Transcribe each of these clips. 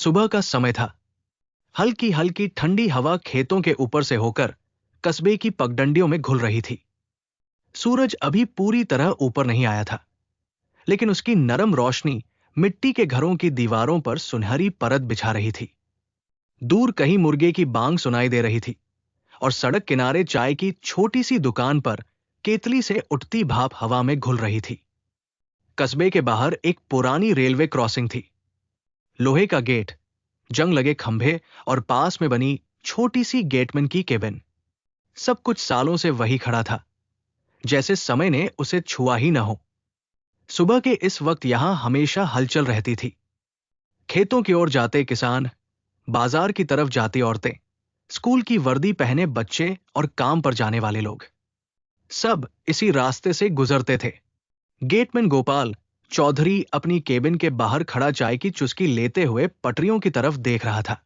सुबह का समय था। हल्की हल्की ठंडी हवा खेतों के ऊपर से होकर कस्बे की पगडंडियों में घुल रही थी। सूरज अभी पूरी तरह ऊपर नहीं आया था, लेकिन उसकी नरम रोशनी मिट्टी के घरों की दीवारों पर सुनहरी परत बिछा रही थी। दूर कहीं मुर्गे की बांग सुनाई दे रही थी और सड़क किनारे चाय की छोटी सी दुकान पर केतली से उठती भाप हवा में घुल रही थी। कस्बे के बाहर एक पुरानी रेलवे क्रॉसिंग थी। लोहे का गेट, जंग लगे खंभे और पास में बनी छोटी सी गेटमैन की केबिन। सब कुछ सालों से वही खड़ा था, जैसे समय ने उसे छुआ ही न हो। सुबह के इस वक्त यहां हमेशा हलचल रहती थी। खेतों की ओर जाते किसान, बाजार की तरफ जाती औरतें, स्कूल की वर्दी पहने बच्चे और काम पर जाने वाले लोग, सब इसी रास्ते से गुजरते थे। गेटमैन गोपाल चौधरी अपनी केबिन के बाहर खड़ा चाय की चुस्की लेते हुए पटरियों की तरफ देख रहा था।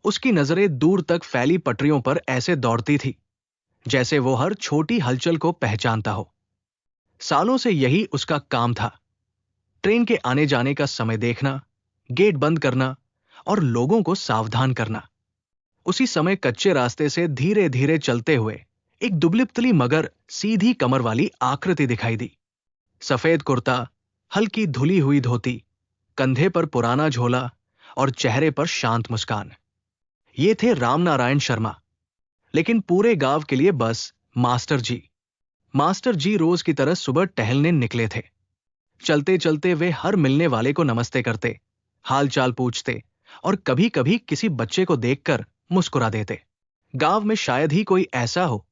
उसकी नजरें दूर तक फैली पटरियों पर ऐसे दौड़ती थी जैसे वो हर छोटी हलचल को पहचानता हो। सालों से यही उसका काम था, ट्रेन के आने जाने का समय देखना, गेट बंद करना और लोगों को सावधान करना। उसी समय कच्चे रास्ते से धीरे धीरे चलते हुए एक दुबली-पतली मगर सीधी कमर वाली आकृति दिखाई दी। सफेद कुर्ता, हल्की धुली हुई धोती, कंधे पर पुराना झोला और चेहरे पर शांत मुस्कान। ये थे रामनारायण शर्मा, लेकिन पूरे गांव के लिए बस मास्टर जी। मास्टर जी रोज की तरह सुबह टहलने निकले थे। चलते चलते वे हर मिलने वाले को नमस्ते करते, हाल चाल पूछते और कभी कभी किसी बच्चे को देखकर मुस्कुरा देते। गांव में शायद ही कोई ऐसा हो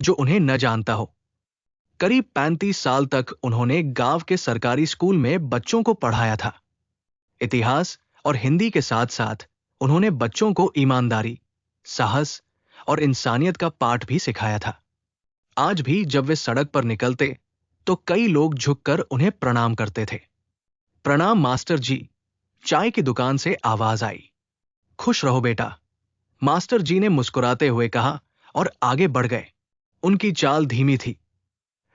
जो उन्हें न जानता हो। करीब 35 साल तक उन्होंने गांव के सरकारी स्कूल में बच्चों को पढ़ाया था। इतिहास और हिंदी के साथ साथ उन्होंने बच्चों को ईमानदारी, साहस और इंसानियत का पाठ भी सिखाया था। आज भी जब वे सड़क पर निकलते तो कई लोग झुककर उन्हें प्रणाम करते थे। प्रणाम मास्टर जी, चाय की दुकान से आवाज आई। खुश रहो बेटा, मास्टर जी ने मुस्कुराते हुए कहा और आगे बढ़ गए। उनकी चाल धीमी थी,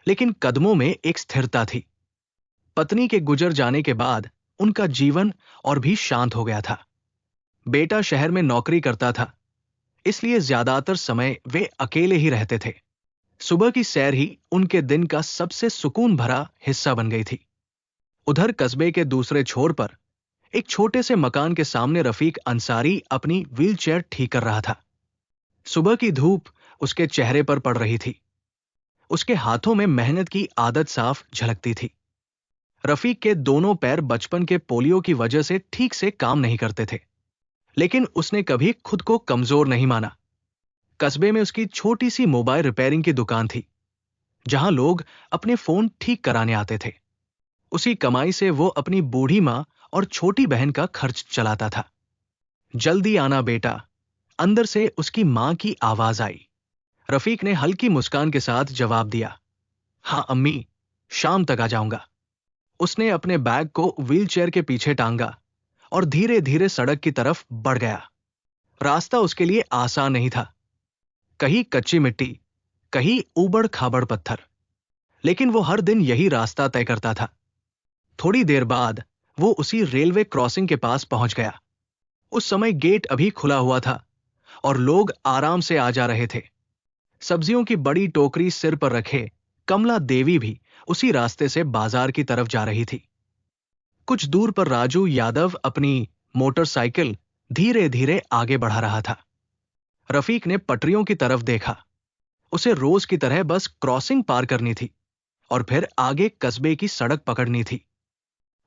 लेकिन कदमों में एक स्थिरता थी। पत्नी के गुजर जाने के बाद उनका जीवन और भी शांत हो गया था। बेटा शहर में नौकरी करता था, इसलिए ज्यादातर समय वे अकेले ही रहते थे। सुबह की सैर ही उनके दिन का सबसे सुकून भरा हिस्सा बन गई थी। उधर कस्बे के दूसरे छोर पर एक छोटे से मकान के सामने रफीक अंसारी अपनी व्हीलचेयर ठीक कर रहा था। सुबह की धूप उसके चेहरे पर पड़ रही थी। उसके हाथों में मेहनत की आदत साफ झलकती थी। रफीक के दोनों पैर बचपन के पोलियो की वजह से ठीक से काम नहीं करते थे, लेकिन उसने कभी खुद को कमजोर नहीं माना। कस्बे में उसकी छोटी सी मोबाइल रिपेयरिंग की दुकान थी, जहां लोग अपने फोन ठीक कराने आते थे। उसी कमाई से वो अपनी बूढ़ी मां और छोटी बहन का खर्च चलाता था। जल्दी आना बेटा, अंदर से उसकी मां की आवाज आई। रफीक ने हल्की मुस्कान के साथ जवाब दिया, हाँ अम्मी, शाम तक आ जाऊंगा। उसने अपने बैग को व्हीलचेयर के पीछे टांगा और धीरे धीरे सड़क की तरफ बढ़ गया। रास्ता उसके लिए आसान नहीं था, कहीं कच्ची मिट्टी, कहीं ऊबड़ खाबड़ पत्थर, लेकिन वो हर दिन यही रास्ता तय करता था। थोड़ी देर बाद वो उसी रेलवे क्रॉसिंग के पास पहुंच गया। उस समय गेट अभी खुला हुआ था और लोग आराम से आ जा रहे थे। सब्जियों की बड़ी टोकरी सिर पर रखे कमला देवी भी उसी रास्ते से बाजार की तरफ जा रही थी। कुछ दूर पर राजू यादव अपनी मोटरसाइकिल धीरे धीरे आगे बढ़ा रहा था। रफीक ने पटरियों की तरफ देखा। उसे रोज की तरह बस क्रॉसिंग पार करनी थी और फिर आगे कस्बे की सड़क पकड़नी थी।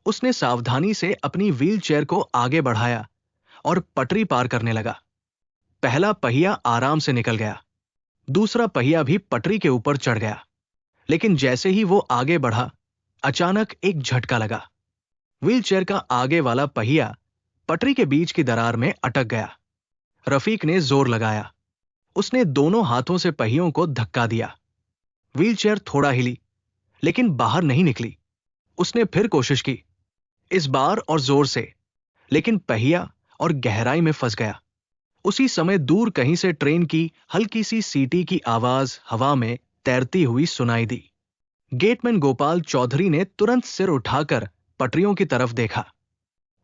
उसने सावधानी से अपनी व्हीलचेयर को आगे बढ़ाया और पटरी पार करने लगा। पहला पहिया आराम से निकल गया, दूसरा पहिया भी पटरी के ऊपर चढ़ गया, लेकिन जैसे ही वो आगे बढ़ा, अचानक एक झटका लगा। व्हीलचेयर का आगे वाला पहिया पटरी के बीच की दरार में अटक गया। रफीक ने जोर लगाया। उसने दोनों हाथों से पहियों को धक्का दिया। व्हीलचेयर थोड़ा हिली, लेकिन बाहर नहीं निकली। उसने फिर कोशिश की, इस बार और जोर से, लेकिन पहिया और गहराई में फंस गया। उसी समय दूर कहीं से ट्रेन की हल्की सी सीटी की आवाज हवा में तैरती हुई सुनाई दी। गेटमैन गोपाल चौधरी ने तुरंत सिर उठाकर पटरियों की तरफ देखा।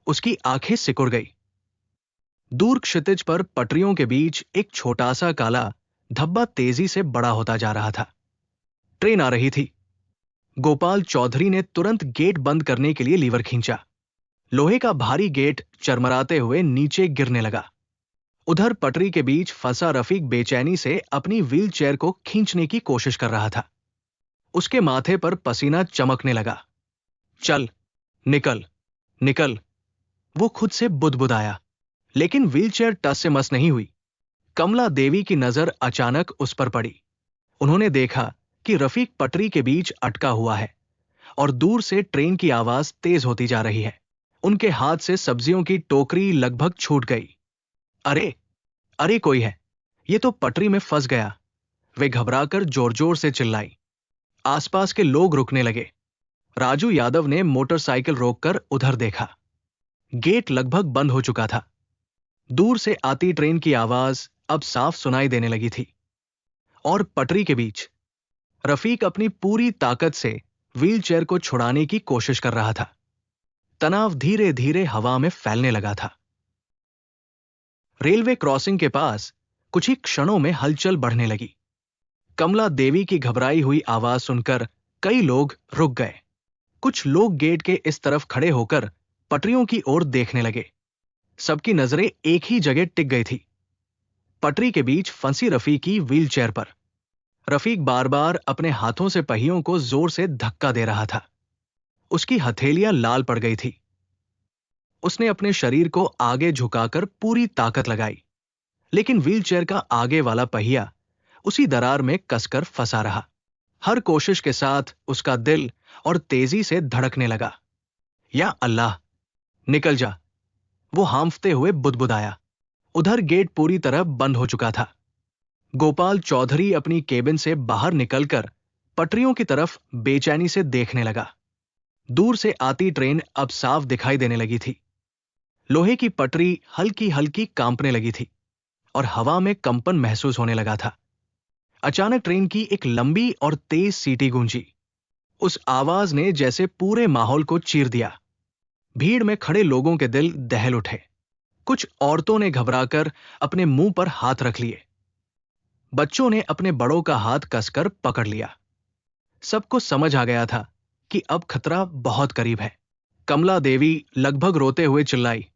उसकी आंखें सिकुड़ गई। दूर क्षितिज पर पटरियों के बीच एक छोटा सा काला धब्बा तेजी से बड़ा होता जा रहा था। ट्रेन आ रही थी। गोपाल चौधरी ने तुरंत गेट बंद करने के लिए लीवर खींचा। लोहे का भारी गेट चरमराते हुए नीचे गिरने लगा। उधर पटरी के बीच फंसा रफीक बेचैनी से अपनी व्हील चेयर को खींचने की कोशिश कर रहा था। उसके माथे पर पसीना चमकने लगा। चल, निकल, निकल, वो खुद से बुदबुदाया। लेकिन व्हीलचेयर टस से मस नहीं हुई। कमला देवी की नजर अचानक उस पर पड़ी। उन्होंने देखा कि रफीक पटरी के बीच अटका हुआ है और दूर से ट्रेन की आवाज तेज होती जा रही है। उनके हाथ से सब्जियों की टोकरी लगभग छूट गई। अरे, अरे कोई है, ये तो पटरी में फंस गया, वे घबराकर जोर जोर से चिल्लाई। आसपास के लोग रुकने लगे। राजू यादव ने मोटरसाइकिल रोककर उधर देखा। गेट लगभग बंद हो चुका था। दूर से आती ट्रेन की आवाज अब साफ सुनाई देने लगी थी और पटरी के बीच रफीक अपनी पूरी ताकत से व्हीलचेयर को छुड़ाने की कोशिश कर रहा था। तनाव धीरे धीरे हवा में फैलने लगा था। रेलवे क्रॉसिंग के पास कुछ ही क्षणों में हलचल बढ़ने लगी। कमला देवी की घबराई हुई आवाज सुनकर कई लोग रुक गए। कुछ लोग गेट के इस तरफ खड़े होकर पटरियों की ओर देखने लगे। सबकी नजरें एक ही जगह टिक गई थी, पटरी के बीच फंसी रफीक की व्हीलचेयर पर। रफीक बार बार अपने हाथों से पहियों को जोर से धक्का दे रहा था। उसकी हथेलियां लाल पड़ गई थी। उसने अपने शरीर को आगे झुकाकर पूरी ताकत लगाई, लेकिन व्हीलचेयर का आगे वाला पहिया उसी दरार में कसकर फंसा रहा। हर कोशिश के साथ उसका दिल और तेजी से धड़कने लगा। या अल्लाह, निकल जा, वो हांफते हुए बुदबुदाया। उधर गेट पूरी तरह बंद हो चुका था। गोपाल चौधरी अपनी केबिन से बाहर निकलकर पटरियों की तरफ बेचैनी से देखने लगा। दूर से आती ट्रेन अब साफ दिखाई देने लगी थी। लोहे की पटरी हल्की हल्की कांपने लगी थी और हवा में कंपन महसूस होने लगा था। अचानक ट्रेन की एक लंबी और तेज सीटी गूंजी। उस आवाज ने जैसे पूरे माहौल को चीर दिया। भीड़ में खड़े लोगों के दिल दहल उठे। कुछ औरतों ने घबराकर अपने मुंह पर हाथ रख लिए। बच्चों ने अपने बड़ों का हाथ कसकर पकड़ लिया। सबको समझ आ गया था कि अब खतरा बहुत करीब है। कमला देवी लगभग रोते हुए चिल्लाई,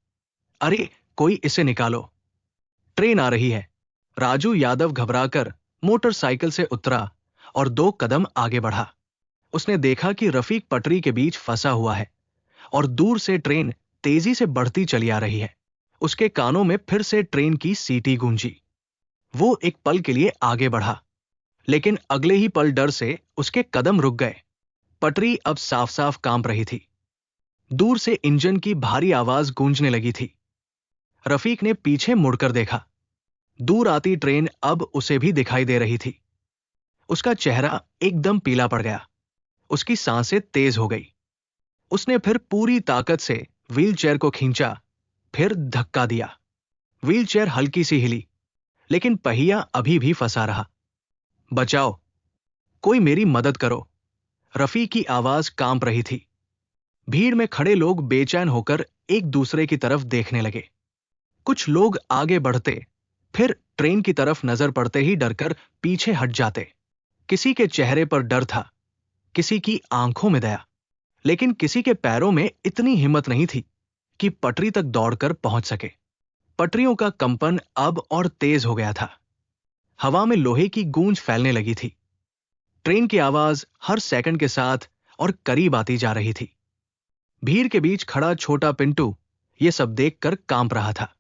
अरे कोई इसे निकालो, ट्रेन आ रही है। राजू यादव घबराकर मोटरसाइकिल से उतरा और 2 कदम आगे बढ़ा। उसने देखा कि रफीक पटरी के बीच फंसा हुआ है और दूर से ट्रेन तेजी से बढ़ती चली आ रही है। उसके कानों में फिर से ट्रेन की सीटी गूंजी। वो एक पल के लिए आगे बढ़ा, लेकिन अगले ही पल डर से उसके कदम रुक गए। पटरी अब साफ साफ कांप रही थी। दूर से इंजन की भारी आवाज गूंजने लगी थी। रफीक ने पीछे मुड़कर देखा। दूर आती ट्रेन अब उसे भी दिखाई दे रही थी। उसका चेहरा एकदम पीला पड़ गया। उसकी सांसें तेज हो गई। उसने फिर पूरी ताकत से व्हीलचेयर को खींचा, फिर धक्का दिया। व्हीलचेयर हल्की सी हिली, लेकिन पहिया अभी भी फंसा रहा। बचाओ, कोई मेरी मदद करो, रफी की आवाज कांप रही थी। भीड़ में खड़े लोग बेचैन होकर एक दूसरे की तरफ देखने लगे। कुछ लोग आगे बढ़ते, फिर ट्रेन की तरफ नजर पड़ते ही डरकर पीछे हट जाते। किसी के चेहरे पर डर था, किसी की आंखों में दया, लेकिन किसी के पैरों में इतनी हिम्मत नहीं थी कि पटरी तक दौड़कर पहुंच सके। पटरियों का कंपन अब और तेज हो गया था। हवा में लोहे की गूंज फैलने लगी थी। ट्रेन की आवाज हर सेकंड के साथ और करीब आती जा रही थी। भीड़ के बीच खड़ा छोटा पिंटू ये सब देखकर कांप रहा था।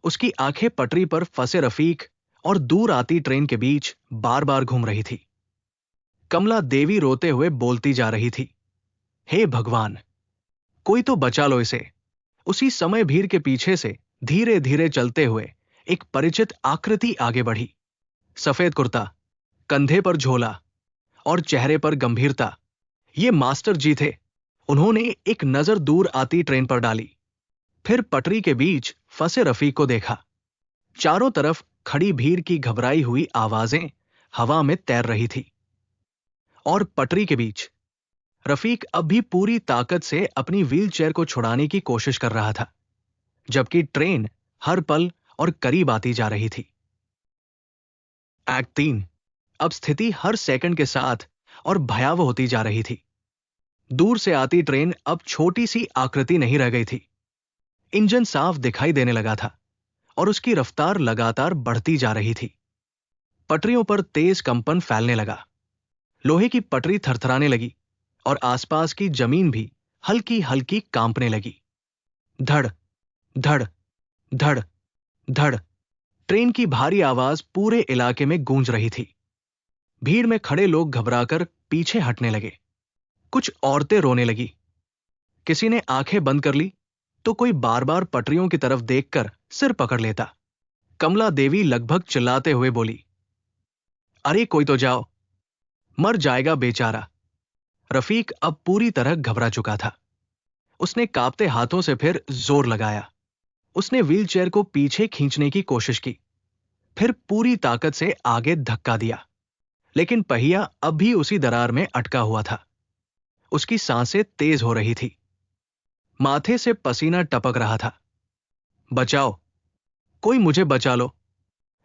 उसकी आंखें पटरी पर फंसे रफीक और दूर आती ट्रेन के बीच बार बार घूम रही थी। कमला देवी रोते हुए बोलती जा रही थी, हे भगवान, कोई तो बचा लो इसे। उसी समय भीड़ के पीछे से धीरे धीरे चलते हुए एक परिचित आकृति आगे बढ़ी। सफेद कुर्ता, कंधे पर झोला और चेहरे पर गंभीरता। ये मास्टर जी थे। उन्होंने एक नजर दूर आती ट्रेन पर डाली, फिर पटरी के बीच फंसे रफीक को देखा। चारों तरफ खड़ी भीड़ की घबराई हुई आवाजें हवा में तैर रही थी और पटरी के बीच रफीक अब भी पूरी ताकत से अपनी व्हीलचेयर को छुड़ाने की कोशिश कर रहा था, जबकि ट्रेन हर पल और करीब आती जा रही थी। एक्ट 3। अब स्थिति हर सेकंड के साथ और भयावह होती जा रही थी। दूर से आती ट्रेन अब छोटी सी आकृति नहीं रह गई थी। इंजन साफ दिखाई देने लगा था और उसकी रफ्तार लगातार बढ़ती जा रही थी। पटरियों पर तेज कंपन फैलने लगा। लोहे की पटरी थरथराने लगी और आसपास की जमीन भी हल्की हल्की कांपने लगी। धड़ धड़ धड़ धड़। ट्रेन की भारी आवाज पूरे इलाके में गूंज रही थी। भीड़ में खड़े लोग घबराकर पीछे हटने लगे। कुछ औरतें रोने लगी। किसी ने आंखें बंद कर ली तो कोई बार बार पटरियों की तरफ देखकर सिर पकड़ लेता। कमला देवी लगभग चिल्लाते हुए बोली, अरे कोई तो जाओ, मर जाएगा बेचारा। रफीक अब पूरी तरह घबरा चुका था। उसने कांपते हाथों से फिर जोर लगाया। उसने व्हीलचेयर को पीछे खींचने की कोशिश की, फिर पूरी ताकत से आगे धक्का दिया, लेकिन पहिया अब भी उसी दरार में अटका हुआ था। उसकी सांसें तेज हो रही थी। माथे से पसीना टपक रहा था। बचाओ, कोई मुझे बचा लो।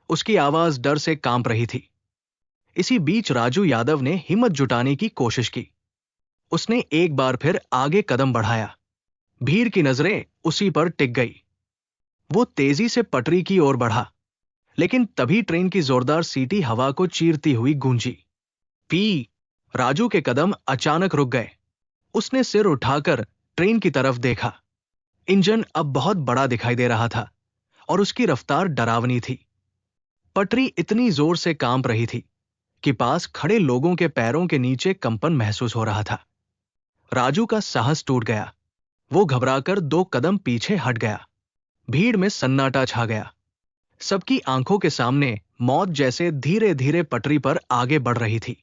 उसकी आवाज डर से कांप रही थी। इसी बीच राजू यादव ने हिम्मत जुटाने की कोशिश की। उसने एक बार फिर आगे कदम बढ़ाया। भीड़ की नजरें उसी पर टिक गई। वो तेजी से पटरी की ओर बढ़ा, लेकिन तभी ट्रेन की जोरदार सीटी हवा को चीरती हुई गूंजी। पी। राजू के कदम अचानक रुक गए। उसने सिर उठाकर ट्रेन की तरफ देखा। इंजन अब बहुत बड़ा दिखाई दे रहा था और उसकी रफ्तार डरावनी थी। पटरी इतनी जोर से कांप रही थी कि पास खड़े लोगों के पैरों के नीचे कंपन महसूस हो रहा था। राजू का साहस टूट गया। वो घबराकर 2 कदम पीछे हट गया। भीड़ में सन्नाटा छा गया। सबकी आंखों के सामने मौत जैसे धीरे धीरे पटरी पर आगे बढ़ रही थी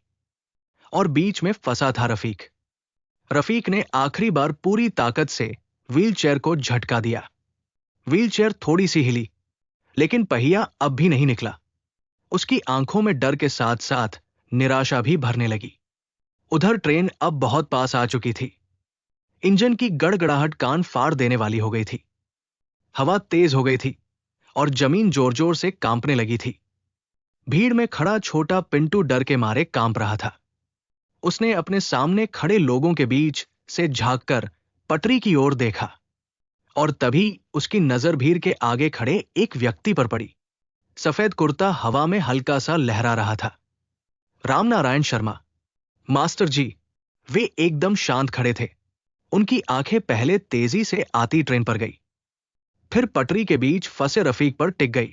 और बीच में फंसा था रफीक। रफीक ने आखिरी बार पूरी ताकत से व्हीलचेयर को झटका दिया। व्हीलचेयर थोड़ी सी हिली, लेकिन पहिया अब भी नहीं निकला। उसकी आंखों में डर के साथ साथ निराशा भी भरने लगी। उधर ट्रेन अब बहुत पास आ चुकी थी। इंजन की गड़गड़ाहट कान फाड़ देने वाली हो गई थी। हवा तेज हो गई थी और जमीन जोर जोर से कांपने लगी थी। भीड़ में खड़ा छोटा पिंटू डर के मारे कांप रहा था। उसने अपने सामने खड़े लोगों के बीच से झांककर पटरी की ओर देखा और तभी उसकी नजर भीड़ के आगे खड़े एक व्यक्ति पर पड़ी। सफेद कुर्ता हवा में हल्का सा लहरा रहा था। रामनारायण शर्मा। मास्टर जी। वे एकदम शांत खड़े थे। उनकी आंखें पहले तेजी से आती ट्रेन पर गई, फिर पटरी के बीच फंसे रफीक पर टिक गई।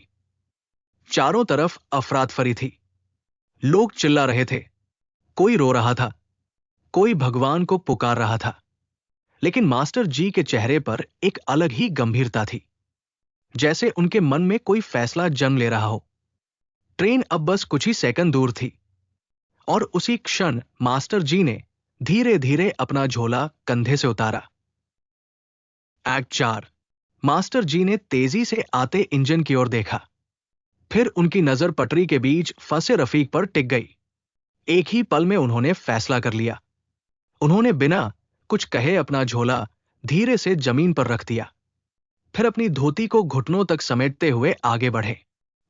चारों तरफ अफरातफरी थी। लोग चिल्ला रहे थे, कोई रो रहा था, कोई भगवान को पुकार रहा था, लेकिन मास्टर जी के चेहरे पर एक अलग ही गंभीरता थी, जैसे उनके मन में कोई फैसला जन्म ले रहा हो। ट्रेन अब बस कुछ ही सेकंड दूर थी और उसी क्षण मास्टर जी ने धीरे धीरे अपना झोला कंधे से उतारा। एक्ट 4। मास्टर जी ने तेजी से आते इंजन की ओर देखा, फिर उनकी नजर पटरी के बीच फंसे रफीक पर टिक गई। एक ही पल में उन्होंने फैसला कर लिया। उन्होंने बिना कुछ कहे अपना झोला धीरे से जमीन पर रख दिया, फिर अपनी धोती को घुटनों तक समेटते हुए आगे बढ़े।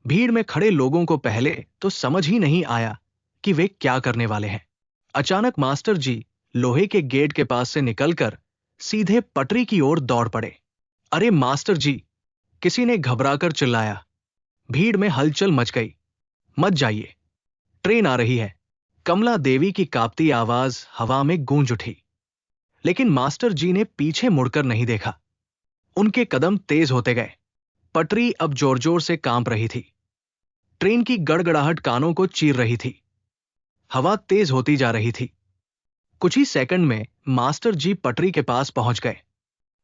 भीड़ में खड़े लोगों को पहले तो समझ ही नहीं आया कि वे क्या करने वाले हैं। अचानक मास्टर जी लोहे के गेट के पास से निकलकर सीधे पटरी की ओर दौड़ पड़े। अरे मास्टर जी! किसी ने घबराकर चिल्लाया। भीड़ में हलचल मच गई। मत जाइए, ट्रेन आ रही है। कमला देवी की कांपती आवाज हवा में गूंज उठी, लेकिन मास्टर जी ने पीछे मुड़कर नहीं देखा। उनके कदम तेज होते गए। पटरी अब जोर जोर से कांप रही थी। ट्रेन की गड़गड़ाहट कानों को चीर रही थी। हवा तेज होती जा रही थी। कुछ ही सेकंड में मास्टर जी पटरी के पास पहुंच गए।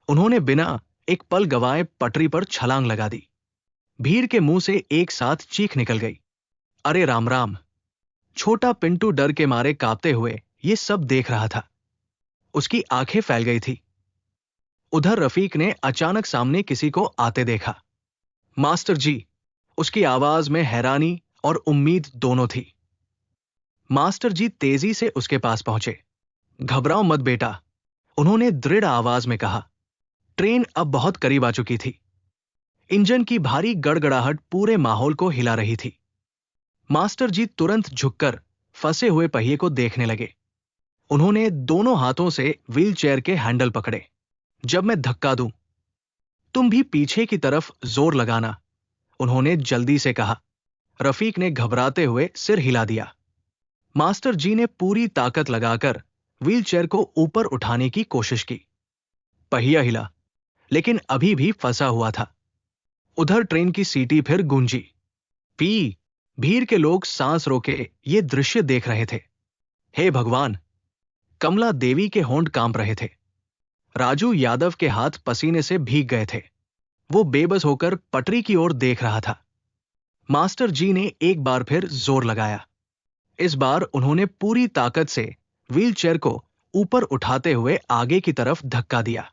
उन्होंने बिना एक पल गवाए पटरी पर छलांग लगा दी। भीड़ के मुंह से एक साथ चीख निकल गई। अरे राम राम! छोटा पिंटू डर के मारे कांपते हुए ये सब देख रहा था। उसकी आंखें फैल गई थी। उधर रफीक ने अचानक सामने किसी को आते देखा। मास्टर जी! उसकी आवाज में हैरानी और उम्मीद दोनों थी। मास्टर जी तेजी से उसके पास पहुंचे। घबराओ मत बेटा, उन्होंने दृढ़ आवाज में कहा। ट्रेन अब बहुत करीब आ चुकी थी। इंजन की भारी गड़गड़ाहट पूरे माहौल को हिला रही थी। मास्टर जी तुरंत झुककर फंसे हुए पहिए को देखने लगे। उन्होंने दोनों हाथों से व्हीलचेयर के हैंडल पकड़े। जब मैं धक्का दूं, तुम भी पीछे की तरफ जोर लगाना, उन्होंने जल्दी से कहा। रफीक ने घबराते हुए सिर हिला दिया। मास्टर जी ने पूरी ताकत लगाकर व्हीलचेयर को ऊपर उठाने की कोशिश की। पहिया हिला, लेकिन अभी भी फंसा हुआ था। उधर ट्रेन की सीटी फिर गूंजी। पी भीड़ के लोग सांस रोके ये दृश्य देख रहे थे। हे भगवान! कमला देवी के होंठ कांप रहे थे। राजू यादव के हाथ पसीने से भीग गए थे। वो बेबस होकर पटरी की ओर देख रहा था। मास्टर जी ने एक बार फिर जोर लगाया। इस बार उन्होंने पूरी ताकत से व्हीलचेयर को ऊपर उठाते हुए आगे की तरफ धक्का दिया।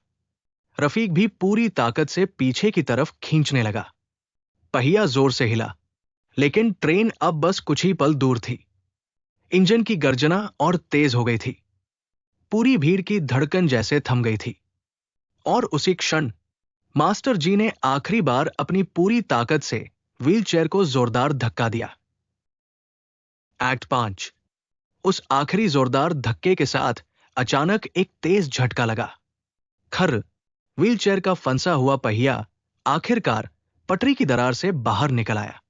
रफीक भी पूरी ताकत से पीछे की तरफ खींचने लगा। पहिया जोर से हिला, लेकिन ट्रेन अब बस कुछ ही पल दूर थी। इंजन की गर्जना और तेज हो गई थी। पूरी भीड़ की धड़कन जैसे थम गई थी। और उसी क्षण मास्टर जी ने आखिरी बार अपनी पूरी ताकत से व्हीलचेयर को जोरदार धक्का दिया। एक्ट 5। उस आखिरी जोरदार धक्के के साथ अचानक एक तेज झटका लगा। खर्र, व्हीलचेयर का फंसा हुआ पहिया आखिरकार पटरी की दरार से बाहर निकल आया।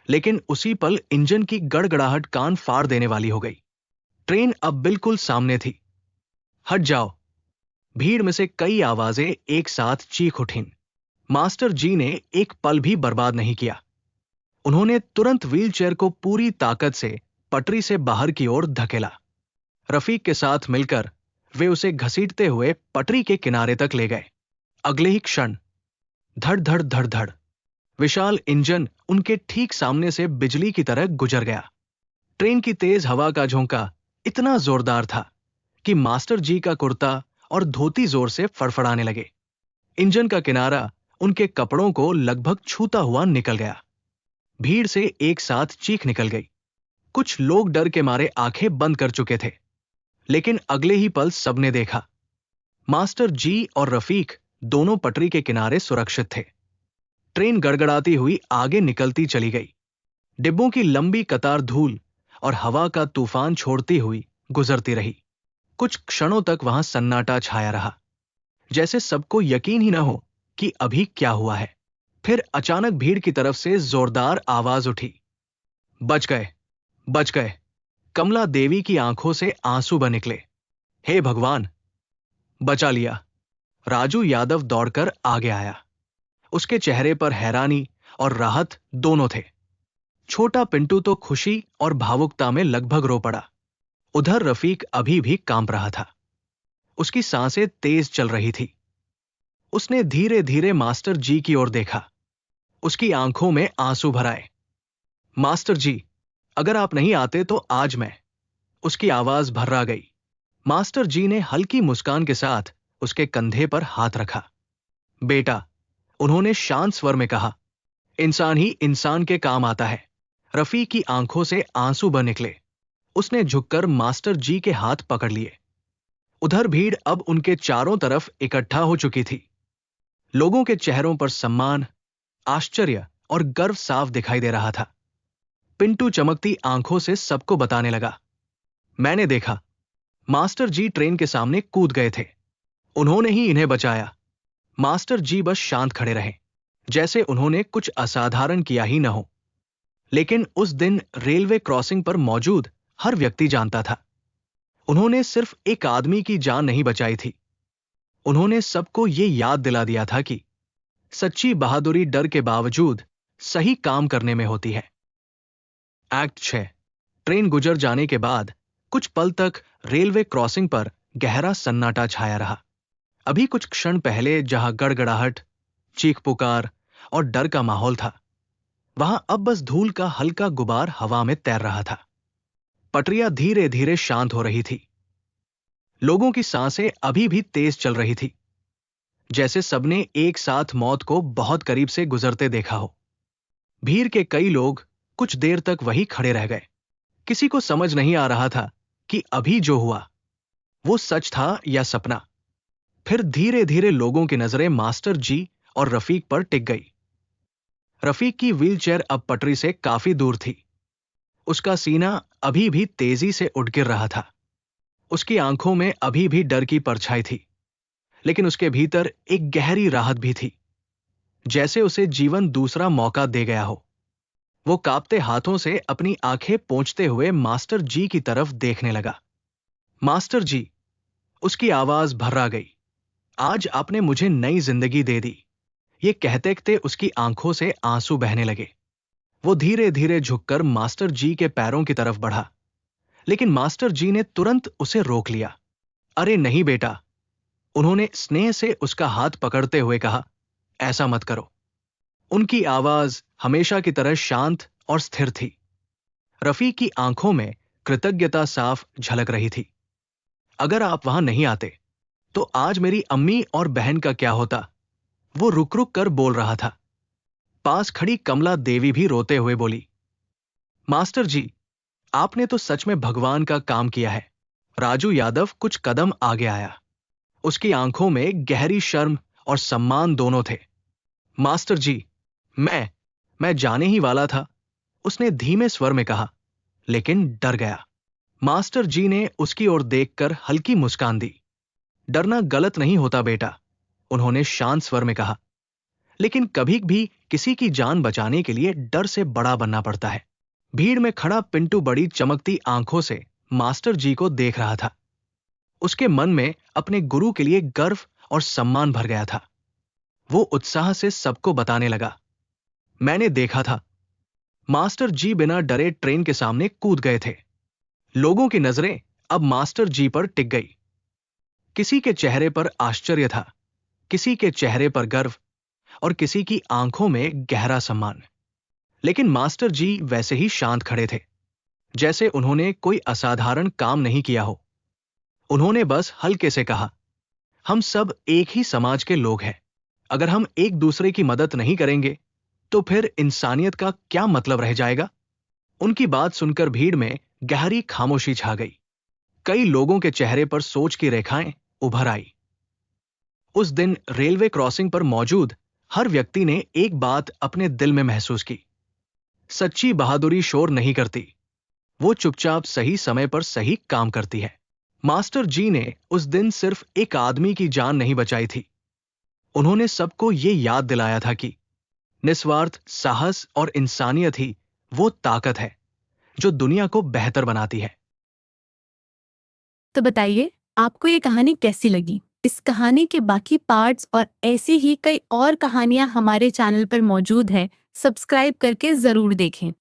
लेकिन उसी पल इंजन की गड़गड़ाहट कान फाड़ देने वाली हो गई। ट्रेन अब बिल्कुल सामने थी। हट जाओ! भीड़ में से कई आवाजें एक साथ चीख उठीं। मास्टर जी ने एक पल भी बर्बाद नहीं किया। उन्होंने तुरंत व्हीलचेयर को पूरी ताकत से पटरी से बाहर की ओर धकेला। रफीक के साथ मिलकर वे उसे घसीटते हुए पटरी के किनारे तक ले गए। अगले ही क्षण धड़ धड़ धड़ धड़ विशाल इंजन उनके ठीक सामने से बिजली की तरह गुजर गया। ट्रेन की तेज हवा का झोंका इतना जोरदार था कि मास्टर जी का कुर्ता और धोती जोर से फड़फड़ाने लगे। इंजन का किनारा उनके कपड़ों को लगभग छूता हुआ निकल गया। भीड़ से एक साथ चीख निकल गई। कुछ लोग डर के मारे आंखें बंद कर चुके थे। लेकिन अगले ही पल सबने देखा, मास्टर जी और रफीक दोनों पटरी के किनारे सुरक्षित थे। ट्रेन गड़गड़ाती हुई आगे निकलती चली गई। डिब्बों की लंबी कतार धूल और हवा का तूफान छोड़ती हुई गुजरती रही। कुछ क्षणों तक वहां सन्नाटा छाया रहा, जैसे सबको यकीन ही न हो कि अभी क्या हुआ है। फिर अचानक भीड़ की तरफ से जोरदार आवाज उठी, बच गए, बच गए! कमला देवी की आंखों से आंसू बह निकले। हे भगवान! बचा लिया! राजू यादव दौड़कर आगे आया। उसके चेहरे पर हैरानी और राहत दोनों थे। छोटा पिंटू तो खुशी और भावुकता में लगभग रो पड़ा। उधर रफीक अभी भी कांप रहा था। उसकी सांसें तेज चल रही थी। उसने धीरे धीरे मास्टर जी की ओर देखा। उसकी आंखों में आंसू भर आए। मास्टर जी, अगर आप नहीं आते तो आज मैं... उसकी आवाज भर्रा गई। मास्टर जी ने हल्की मुस्कान के साथ उसके कंधे पर हाथ रखा। बेटा, उन्होंने शांत स्वर में कहा, इंसान ही इंसान के काम आता है। रफीक की आंखों से आंसू बह निकले। उसने झुककर मास्टर जी के हाथ पकड़ लिए। उधर भीड़ अब उनके चारों तरफ इकट्ठा हो चुकी थी। लोगों के चेहरों पर सम्मान, आश्चर्य और गर्व साफ दिखाई दे रहा था। पिंटू चमकती आंखों से सबको बताने लगा, मैंने देखा, मास्टर जी ट्रेन के सामने कूद गए थे। उन्होंने ही इन्हें बचाया। मास्टर जी बस शांत खड़े रहे, जैसे उन्होंने कुछ असाधारण किया ही न हो। लेकिन उस दिन रेलवे क्रॉसिंग पर मौजूद हर व्यक्ति जानता था, उन्होंने सिर्फ एक आदमी की जान नहीं बचाई थी। उन्होंने सबको ये याद दिला दिया था कि सच्ची बहादुरी डर के बावजूद सही काम करने में होती है। एक्ट 6। ट्रेन गुजर जाने के बाद कुछ पल तक रेलवे क्रॉसिंग पर गहरा सन्नाटा छाया रहा। अभी कुछ क्षण पहले जहां गड़गड़ाहट, चीख पुकार और डर का माहौल था, वहां अब बस धूल का हल्का गुबार हवा में तैर रहा था। पटरियां धीरे धीरे शांत हो रही थी। लोगों की सांसें अभी भी तेज चल रही थी, जैसे सबने एक साथ मौत को बहुत करीब से गुजरते देखा हो। भीड़ के कई लोग कुछ देर तक वहीं खड़े रह गए। किसी को समझ नहीं आ रहा था कि अभी जो हुआ वो सच था या सपना। फिर धीरे धीरे लोगों की नजरें मास्टर जी और रफीक पर टिक गई। रफीक की व्हीलचेयर अब पटरी से काफी दूर थी। उसका सीना अभी भी तेजी से उठ गिर रहा था। उसकी आंखों में अभी भी डर की परछाई थी, लेकिन उसके भीतर एक गहरी राहत भी थी, जैसे उसे जीवन दूसरा मौका दे गया हो। वो कांपते हाथों से अपनी आंखें पोंछते हुए मास्टर जी की तरफ देखने लगा। मास्टर जी, उसकी आवाज भर्रा गई। आज आपने मुझे नई जिंदगी दे दी। ये कहते कहते उसकी आंखों से आंसू बहने लगे। वो धीरे धीरे झुककर मास्टर जी के पैरों की तरफ बढ़ा, लेकिन मास्टर जी ने तुरंत उसे रोक लिया। अरे नहीं बेटा, उन्होंने स्नेह से उसका हाथ पकड़ते हुए कहा, ऐसा मत करो। उनकी आवाज हमेशा की तरह शांत और स्थिर थी। रफीक की आंखों में कृतज्ञता साफ झलक रही थी। अगर आप वहां नहीं आते तो आज मेरी अम्मी और बहन का क्या होता? वो रुक रुक कर बोल रहा था। पास खड़ी कमला देवी भी रोते हुए बोली, मास्टर जी, आपने तो सच में भगवान का काम किया है। राजू यादव कुछ कदम आगे आया। उसकी आंखों में गहरी शर्म और सम्मान दोनों थे। मास्टर जी, मैं जाने ही वाला था, उसने धीमे स्वर में कहा, लेकिन डर गया। मास्टर जी ने उसकी ओर देखकर हल्की मुस्कान दी। डरना गलत नहीं होता बेटा, उन्होंने शांत स्वर में कहा, लेकिन कभी भी किसी की जान बचाने के लिए डर से बड़ा बनना पड़ता है। भीड़ में खड़ा पिंटू बड़ी चमकती आंखों से मास्टर जी को देख रहा था। उसके मन में अपने गुरु के लिए गर्व और सम्मान भर गया था। वो उत्साह से सबको बताने लगा, मैंने देखा था। मास्टर जी बिना डरे ट्रेन के सामने कूद गए थे। लोगों की नजरें अब मास्टर जी पर टिक गई। किसी के चेहरे पर आश्चर्य था, किसी के चेहरे पर गर्व और किसी की आंखों में गहरा सम्मान। लेकिन मास्टर जी वैसे ही शांत खड़े थे, जैसे उन्होंने कोई असाधारण काम नहीं किया हो। उन्होंने बस हल्के से कहा, हम सब एक ही समाज के लोग हैं। अगर हम एक दूसरे की मदद नहीं करेंगे तो फिर इंसानियत का क्या मतलब रह जाएगा? उनकी बात सुनकर भीड़ में गहरी खामोशी छा गई। कई लोगों के चेहरे पर सोच की रेखाएं उभर आई। उस दिन रेलवे क्रॉसिंग पर मौजूद हर व्यक्ति ने एक बात अपने दिल में महसूस की। सच्ची बहादुरी शोर नहीं करती, वो चुपचाप सही समय पर सही काम करती है। मास्टर जी ने उस दिन सिर्फ एक आदमी की जान नहीं बचाई थी, उन्होंने सबको ये याद दिलाया था कि निस्वार्थ साहस और इंसानियत ही वो ताकत है जो दुनिया को बेहतर बनाती है। तो बताइए, आपको ये कहानी कैसी लगी? इस कहानी के बाकी पार्ट्स और ऐसी ही कई और कहानियां हमारे चैनल पर मौजूद है। सब्सक्राइब करके जरूर देखें।